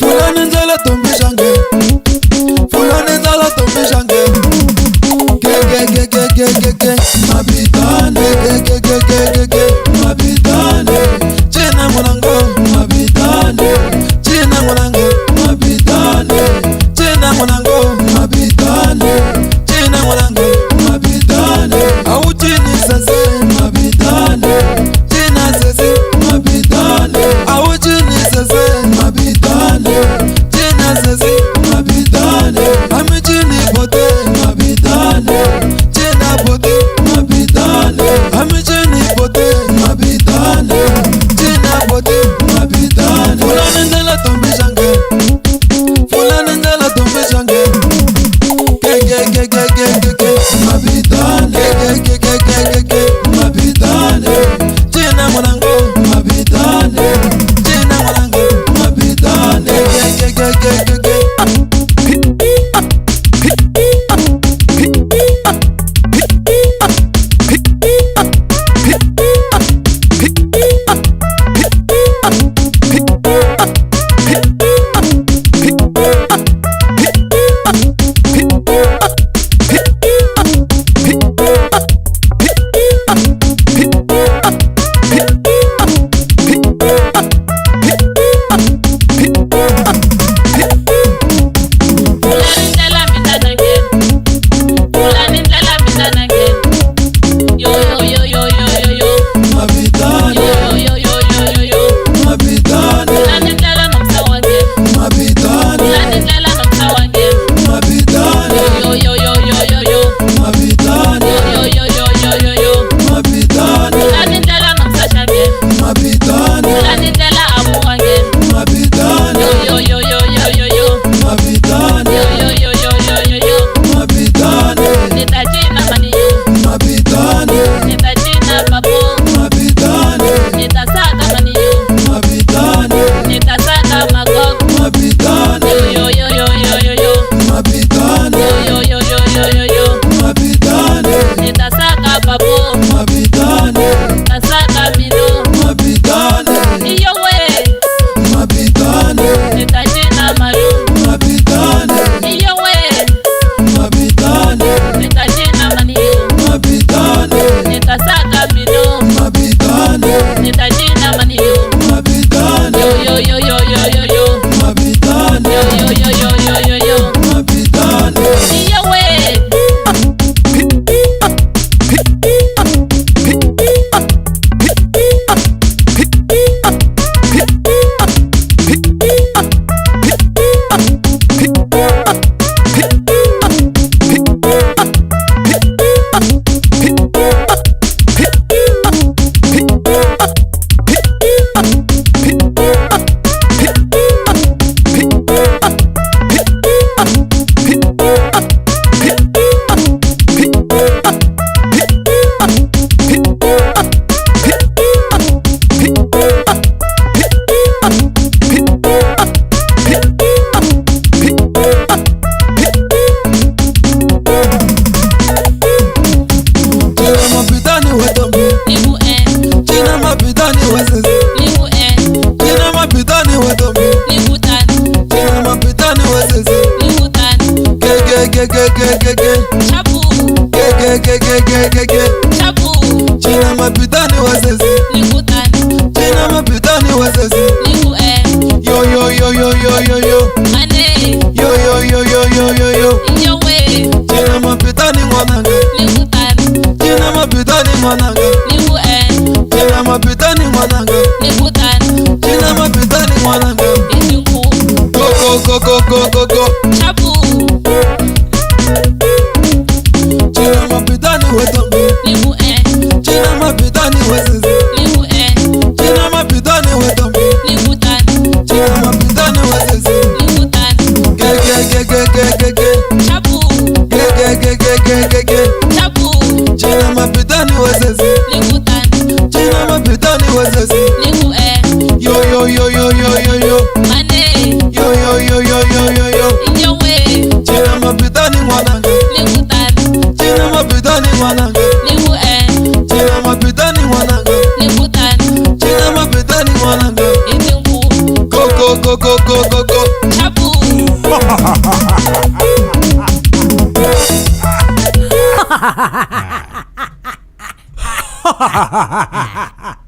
Fulani nzala tombi jange, fulani nzala tombi jange. Ge mabitane, ge mabitane. China mwanango mabitane, China mwanango mabitane, China mwanango mabitane, China mwanango mabitane. Au chini sasa mabitane, China sasa mabitane. Au chini sasa mabitane, China sasa mabitane. Ami chini pote mabitane, China pote mabitane. Ami chini pote mabitane, China pote mabitane. Fulani nzala tombi jange, fulani nzala tombi jange. Ge mabitane, ge mabitane. China mwanango mabitane, China mwanango mabitane. Ge China mapitani wasezi, China mapitani wasezi. Yo yo yo yo yo yo yo. Yo yo yo yo yo yo yo. China mapitani mwananga, China mapitani mwananga, China mapitani mwananga, China mapitani mwananga. Go. China mapitani wetombe, China mapitani wesezi, China mapitani wetombe, China mapitani wesezi. Ge China mapitani wesezi, China mapitani wesezi. Yo yo yo yo yo yo yo. Yo yo yo yo yo yo yo. China mapitani mwananga, China mapitani mwananga, China mapitani mwananga. go. Chabu. Ha ha ha ha ha.